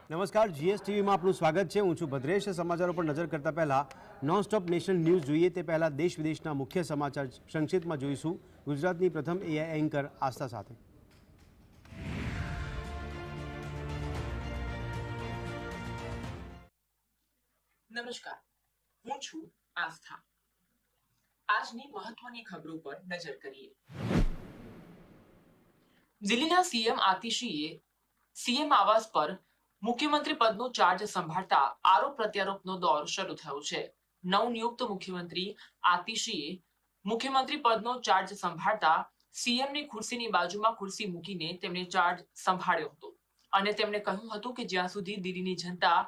નમસ્કાર, જીએસટીવીમાં આપનું સ્વાગત છે. હું છું ભદ્રેશ. સમાચારો પર નજર કરતા પહેલા નોનસ્ટોપ નેશન ન્યૂઝ જોઈએ તે પહેલા દેશ વિદેશના મુખ્ય સમાચાર સંક્ષિપ્તમાં જોઈશું. ગુજરાતની પ્રથમ એઆઈ એન્કર આસ્થા સાથે. નમસ્કાર, હું છું આસ્થા. આજની મહત્વની ખબરો પર નજર કરીએ. દિલ્હીના સીએમ આતિશીએ સીએમ આવાસ પર મુખ્યમંત્રી પદનો ચાર્જ સંભાળતા આરોપ પ્રત્યારોપનો દોર શરૂ થયો છે. નવનિયુક્ત મુખ્યમંત્રી આતિશીએ મુખ્યમંત્રી પદનો ચાર્જ સંભાળતા સીએમની ખુરશીની બાજુમાં ખુરશી મૂકીને તેમણે ચાર્જ સંભાળ્યો હતો અને તેમણે કહ્યું હતું કે જ્યાં સુધી દિલ્હીની જનતા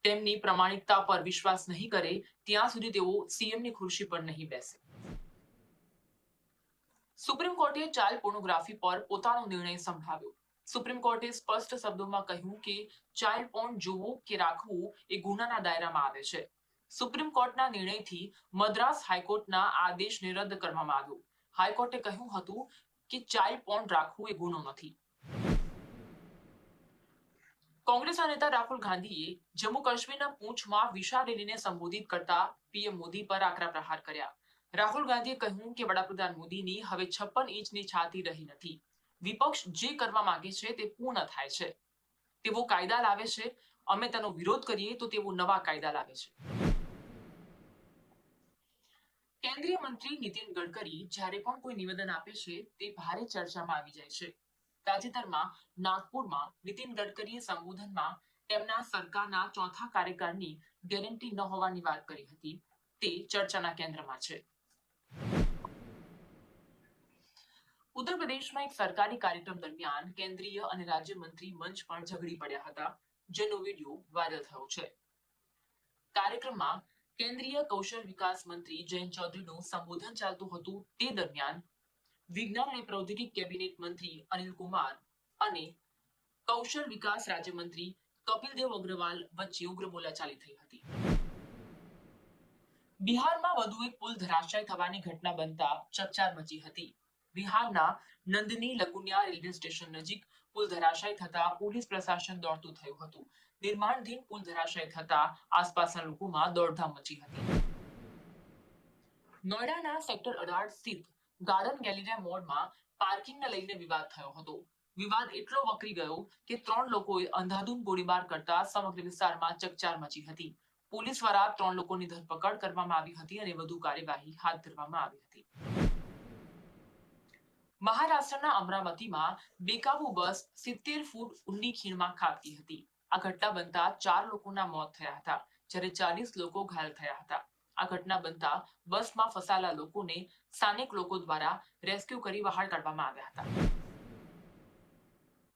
તેમની પ્રમાણિકતા પર વિશ્વાસ નહીં કરે ત્યાં સુધી તેઓ સીએમની ખુરશી પર નહીં બેસે. સુપ્રીમ કોર્ટે ચાઇલ્ડ પોર્નોગ્રાફી પર પોતાનો નિર્ણય સંભળાવ્યો. સુપ્રીમ કોર્ટે સ્પષ્ટ શબ્દોમાં કહ્યું કે ચાઇલ્ડ પોર્ન જોવું કે રાખવું એ ગુનાના દાયરામાં આવે છે. સુપ્રીમ કોર્ટના નિર્ણયથી મદ્રાસ હાઈકોર્ટના આદેશને રદ કરવામાં આવ્યો. હાઈકોર્ટે કહ્યું હતું કે ચાઇલ્ડ પોર્ન રાખવું એ ગુનો નથી. કોંગ્રેસના નેતા રાહુલ ગાંધીએ જમ્મુ કાશ્મીરના પૂંછમાં વિશાળ રેલીને સંબોધિત કરતા પીએમ મોદી પર આકરા પ્રહાર કર્યા. રાહુલ ગાંધીએ કહ્યું કે વડાપ્રધાન મોદીની હવે 56 ઇંચની છાતી રહી નથી. વિપક્ષ જે કરવા માંગે છે તે પૂર્ણ થાય છે. તેઓ કાયદા લાવે છે, અમે તેનો વિરોધ કરીએ તો તેઓ નવા કાયદા લાવે છે. કેન્દ્રીય મંત્રી નીતિન ગડકરી જ્યારે પણ કોઈ નિવેદન આપે છે તે ભારે ચર્ચામાં આવી જાય છે. તાજેતરમાં નાગપુરમાં નીતિન ગડકરીએ સંબોધનમાં તેમના સરકારના ચોથા કાર્યકાળની ગેરંટી ન હોવાની વાત કરી હતી. તે ચર્ચાના કેન્દ્રમાં છે. ઉત્તર પ્રદેશમાં એક સરકારી કાર્યક્રમ દરમિયાન કેન્દ્રીય અને રાજ્ય મંત્રી મંચ પર ઝઘડી પડ્યા હતા, જેનો વિડીયો વાયરલ થયો છે. કાર્યક્રમમાં કેન્દ્રીય કૌશલ વિકાસ મંત્રી જયંત ચૌધરીનું સંબોધન ચાલતું હતું. તે દરમિયાન વિજ્ઞાન અને પ્રૌદ્યોગિક કેબિનેટ મંત્રી અનિલ કુમાર અને કૌશલ વિકાસ રાજ્યમંત્રી કપિલદેવ અગ્રવાલ વચ્ચે ઉગ્ર બોલાચાલી થઈ હતી. બિહારમાં વધુ એક પુલ ધરાશાયી થવાની ઘટના બનતા ચકચાર મચી હતી. બિહારના નંદની લગુનિયા રેલવે સ્ટેશન નજીક પુલ ધરાશાયી થતા પોલીસ પ્રશાસન દોડતું થયું હતું. નિર્માણધીન પુલ ધરાશાયી થતા આસપાસના લોકોમાં દોડધામ મચી હતી. નોઈડાના સેક્ટર 18 સ્થિત ગાર્ડન ગેલેરિયા મોલમાં પાર્કિંગને લઈને વિવાદ થયો હતો. વિવાદ એટલો વકરી ગયો કે 3 લોકોએ અંધાધૂંધ ગોળીબાર કરતા સમગ્ર વિસ્તારમાં ચકચાર મચી હતી. પોલીસ દ્વારા 3 લોકોની ધરપકડ કરવામાં આવી હતી અને વધુ કાર્યવાહી હાથ ધરવામાં આવી હતી. મહારાષ્ટ્રના અમરાવતીમાં બેકાબુ બસ 70 ફૂટ ઊંડી ખીણમાં ખાબકી હતી. આ ઘટના બનતા 4 લોકોના મોત થયા હતા, જ્યારે 40 લોકો ઘાયલ થયા હતા. આ ઘટના બનતા બસમાં ફસાયેલા લોકોને સ્થાનિક લોકો દ્વારા રેસ્ક્યુ કરી બહાર કાઢવામાં આવ્યા હતા.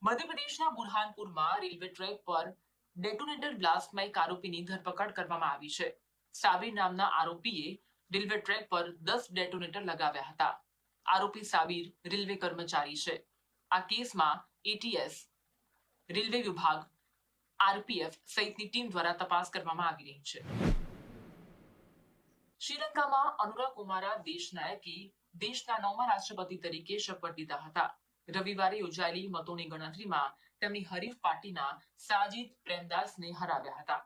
મધ્યપ્રદેશના બુરહાનપુરમાં રેલવે ટ્રેક પર ડેટોનેટર બ્લાસ્ટમાં એક આરોપીની ધરપકડ કરવામાં આવી છે. સાબિર નામના આરોપીએ રેલવે ટ્રેક પર 10 ડેટોનેટર લગાવ્યા હતા. આરોપી સાબિર રેલવે કર્મચારી છે. આ કેસમાં એટીએસ, રેલવે વિભાગ, આરપીએફ સહિતની ટીમ દ્વારા તપાસ કરવામાં આવી રહી છે. શ્રીલંકામાં અનુરા કુમારા દેશનાયકે દેશના 9મા રાષ્ટ્રપતિ તરીકે શપથ લીધા હતા. રવિવારે યોજાયેલી મતોની ગણતરીમાં તેમની હરીફ પાર્ટીના સાજિદ પ્રેમદાસને હરાવ્યા હતા.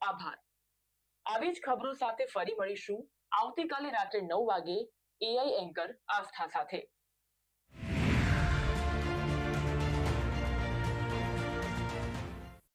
આભાર. આવી જ ખબરો સાથે ફરી મળીશું આવતીકાલે રાત્રે 9 વાગે એઆઈ એન્કર આસ્થા સાથે.